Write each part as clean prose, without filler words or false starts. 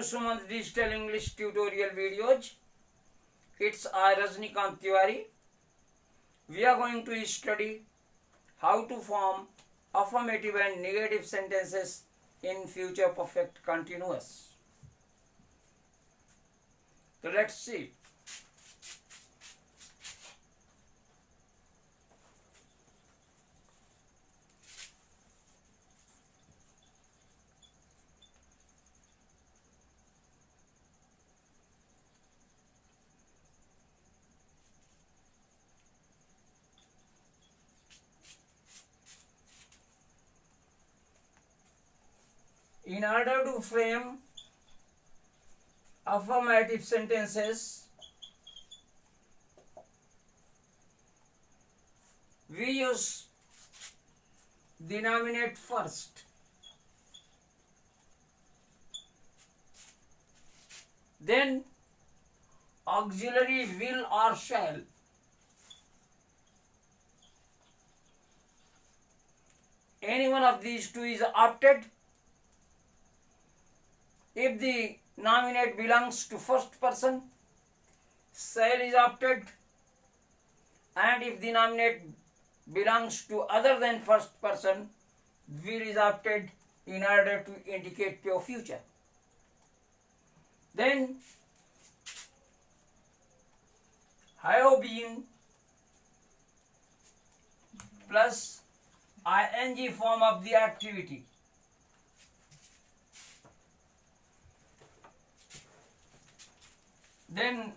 Sumanth Digital English Tutorial Videos. It's I Rajnikant Tiwari. We are going to study how to form affirmative and negative sentences in future perfect continuous. So let's see. In order to frame affirmative sentences, we use denominate first, then auxiliary will or shall, any one of these two is opted if the nominate belongs to first person, shall is opted, and if the nominate belongs to other than first person, will is opted in order to indicate pure future. Then have been plus ing form of the activity. Then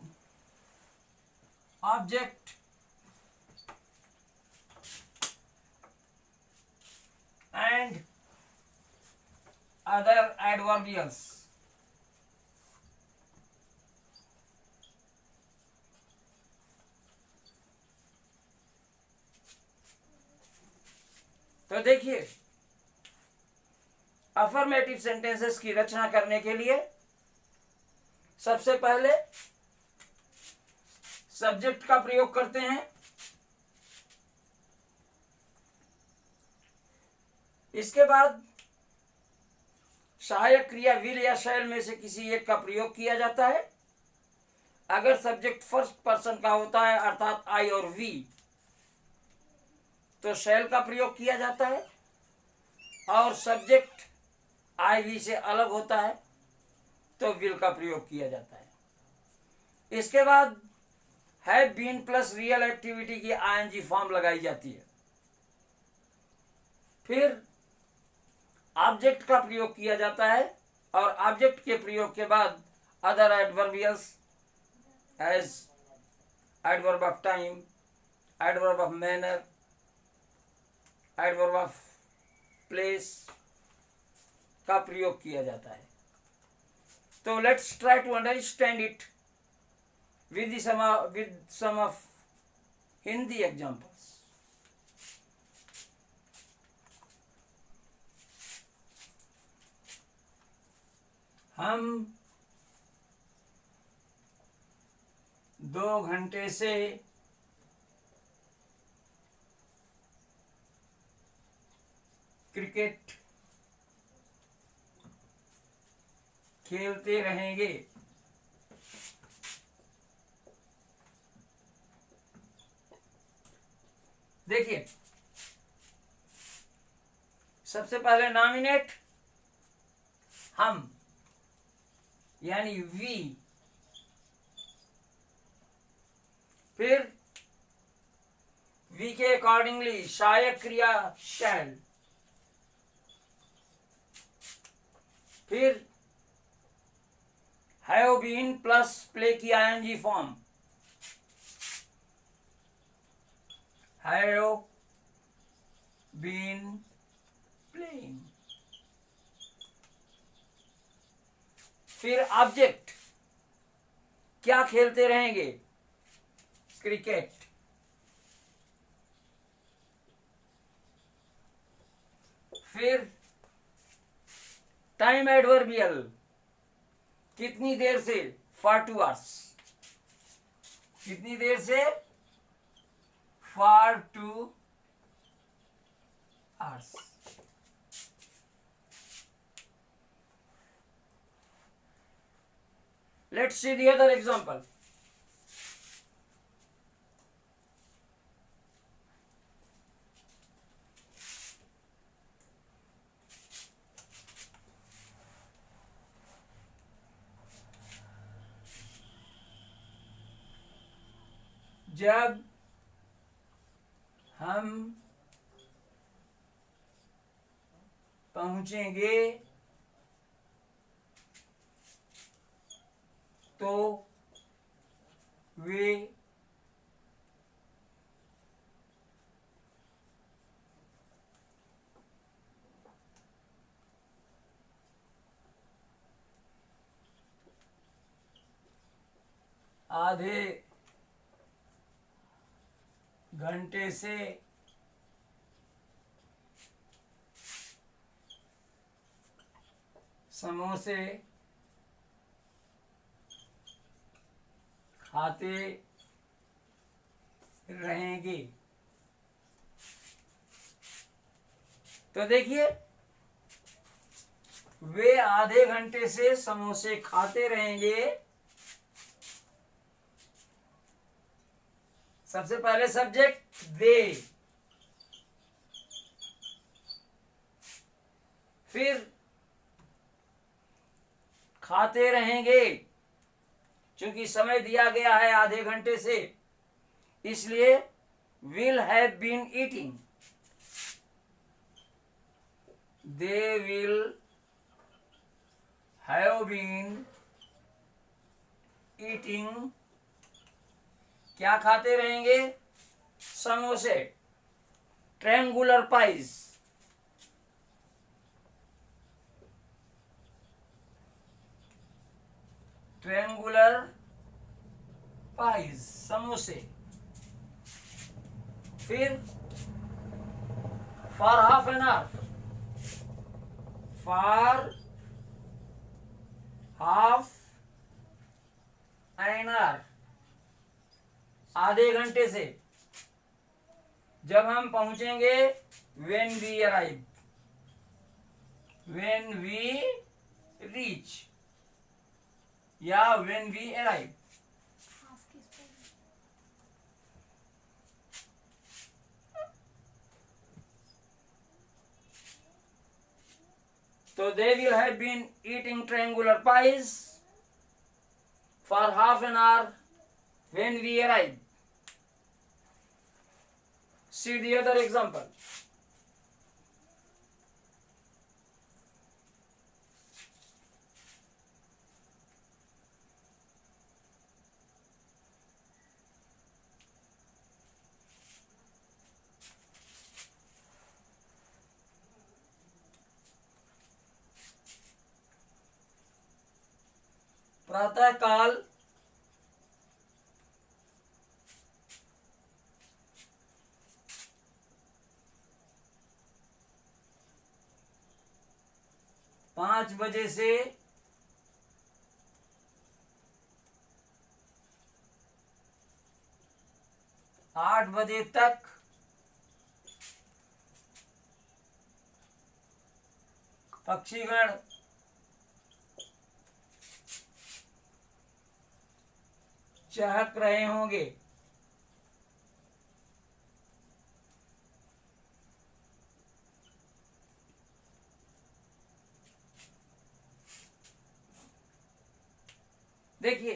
object and other adverbials. तो देखिए, affirmative sentences की रचना करने के लिए सबसे पहले subject का प्रयोग करते हैं। इसके बाद सहायक क्रिया विल या शैल में से किसी एक का प्रयोग किया जाता है। अगर सब्जेक्ट फर्स्ट पर्सन का होता है अर्थात आई और वी, तो शैल का प्रयोग किया जाता है, और सब्जेक्ट आई वी से अलग होता है तो विल का प्रयोग किया जाता है। इसके बाद have been plus real activity की आईएनजी फॉर्म लगाई जाती है। फिर ऑब्जेक्ट का प्रयोग किया जाता है, और ऑब्जेक्ट के प्रयोग के बाद other adverbials as adverb of time, adverb of manner, adverb of place का प्रयोग किया जाता है। तो let's try to understand it with some of Hindi examples. हम 2 घंटे से क्रिकेट खेलते रहेंगे। देखिए, सबसे पहले नॉमिनेट हम यानी वी, फिर वी के अकॉर्डिंगली सहायक क्रिया शैल, फिर हैव बीन प्लस प्ले की ING form, have been playing, फिर ऑब्जेक्ट क्या खेलते रहेंगे, क्रिकेट, फिर टाइम एडवर्बियल कितनी देर से, फॉर 2 hours, कितनी देर से, for 2 hours. Let's see the other example. जब हम पहुंचेंगे तो वे आधे घंटे से समोसे खाते रहेंगे। तो देखिए, वे आधे घंटे से समोसे खाते रहेंगे। सबसे पहले सब्जेक्ट दे, फिर खाते रहेंगे। चूंकि समय दिया गया है आधे घंटे से, इसलिए will have been eating, they will have been eating. क्या खाते रहेंगे? समोसे, ट्रायंगुलर पाइज। ट्रायंगुलर पाइज, समोसे। फिर for half an hour, for half an hour, आधे घंटे से। जब हम पहुंचेंगे, when we arrive, when we reach, या व्हेन वी अराइव। तो they will have been eating triangular pies for half an hour when we arrive. See the other example. प्रातः काल पांच बजे से 8 बजे तक पक्षीगण चहक रहे होंगे। देखिए,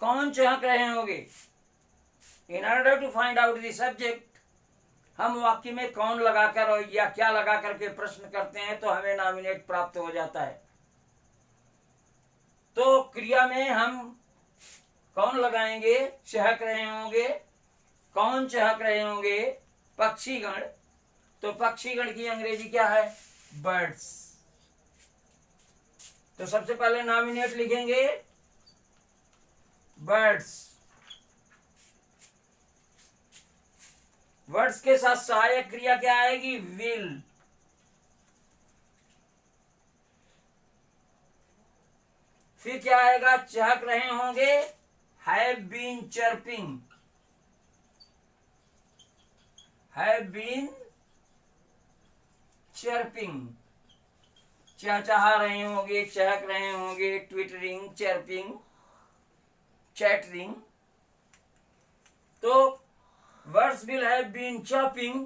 कौन चहक रहे होंगे? In order to find out the subject, हम वाक्य में कौन लगाकर या क्या लगा करके प्रश्न करते हैं तो हमें नॉमिनेट प्राप्त हो जाता है। तो क्रिया में हम कौन लगाएंगे? चहक रहे होंगे। कौन चहक रहे होंगे? पक्षीगण। तो पक्षीगण की अंग्रेजी क्या है? बर्ड्स। तो सबसे पहले नॉमिनेट लिखेंगे बर्ड्स। वर्ड्स के साथ सहायक क्रिया क्या आएगी? विल। फिर क्या आएगा? चहक रहे होंगे, have been chirping, have been chirping. चहचहा रहे होंगे, चहक रहे होंगे, ट्विटरिंग, चर्पिंग, चैटरिंग। तो birds will have been chirping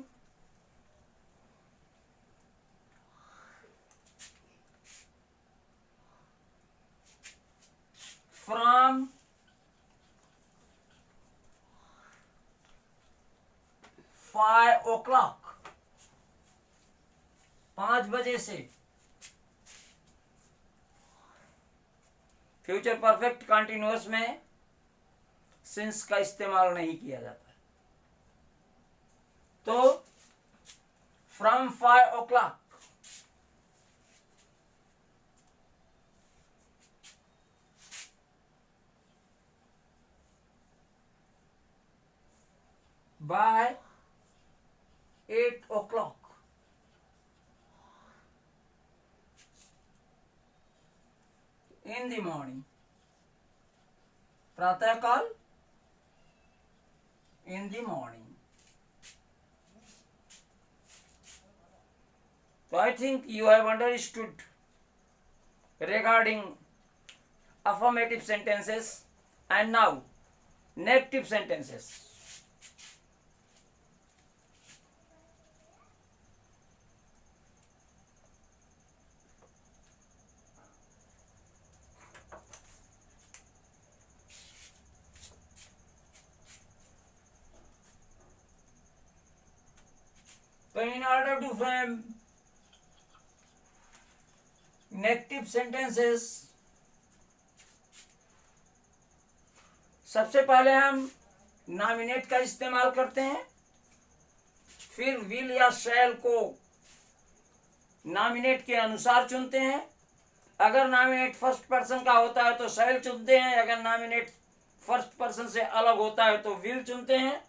from 5 o'clock, 5 बजे से। फ्यूचर परफेक्ट कंटिन्यूअस में सिंस का इस्तेमाल नहीं किया जाता। तो from 5 o'clock, by 8 o'clock, in the morning, प्रातः काल, in the morning. So I think you have understood regarding affirmative sentences, and now negative sentences. So in order to frame negative sentences, सबसे पहले हम नॉमिनेट का इस्तेमाल करते हैं, फिर विल या शैल को नॉमिनेट के अनुसार चुनते हैं। अगर नॉमिनेट फर्स्ट पर्सन का होता है तो शैल चुनते हैं, अगर नॉमिनेट फर्स्ट पर्सन से अलग होता है तो विल चुनते हैं।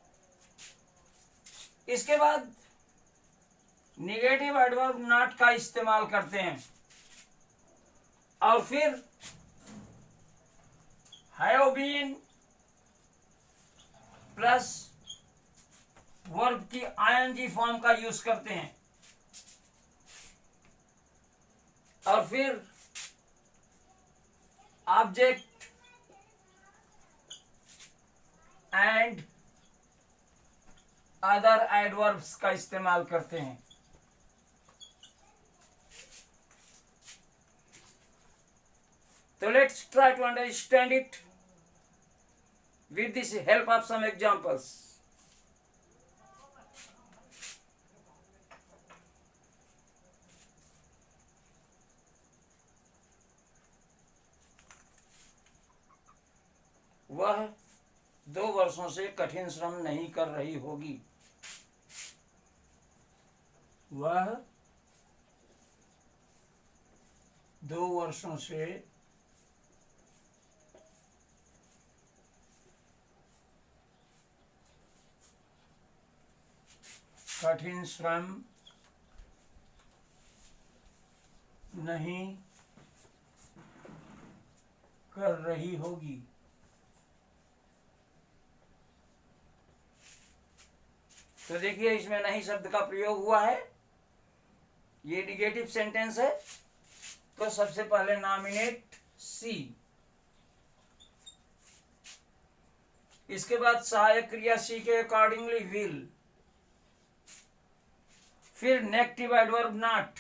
इसके बाद निगेटिव एडवर्ब नॉट का इस्तेमाल करते हैं, और फिर हैव बीन प्लस वर्ब की आईएनजी फॉर्म का यूज करते हैं, और फिर ऑब्जेक्ट एंड अदर एडवर्ब्स का इस्तेमाल करते हैं। So let's try to understand it with this help of some examples. वह 2 वर्षों से कठिन श्रम नहीं कर रही होगी। वह 2 वर्षों से कठिन श्रम नहीं कर रही होगी। तो देखिए इसमें नहीं शब्द का प्रयोग हुआ है, ये निगेटिव सेंटेंस है। तो सबसे पहले नॉमिनेट सी, इसके बाद सहायक क्रिया सी के अकॉर्डिंगली विल, फिर नेगेटिव एडवर्ब नॉट,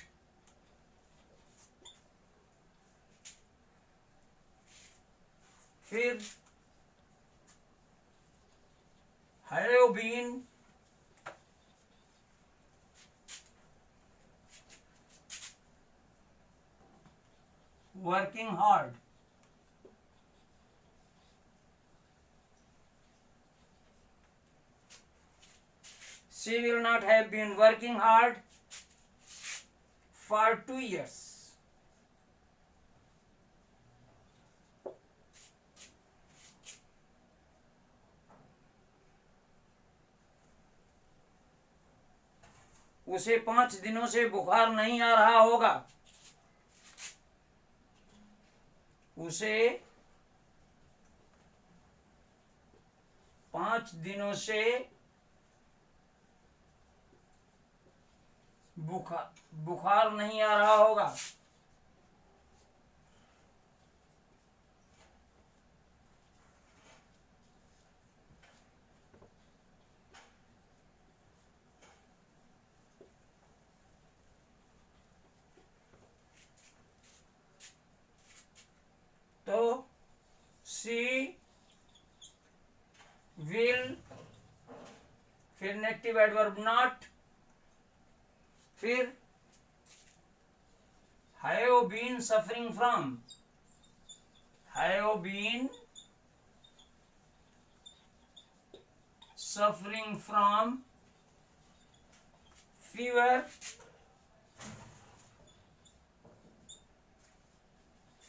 फिर have been, working hard, she will not have been working hard for 2 years. उसे 5 दिनों से बुखार नहीं आ रहा होगा। उसे 5 दिनों से बुखार नहीं आ रहा होगा। फिर नेगेटिव एडवर्ब नॉट, फिर have been suffering from, have been suffering from fever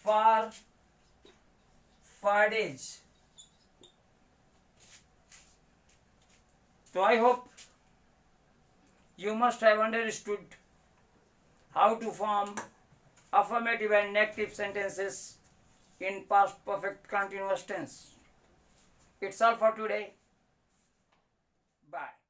for 5 days. So I hope you must have understood how to form affirmative and negative sentences in past perfect continuous tense. It's all for today. Bye.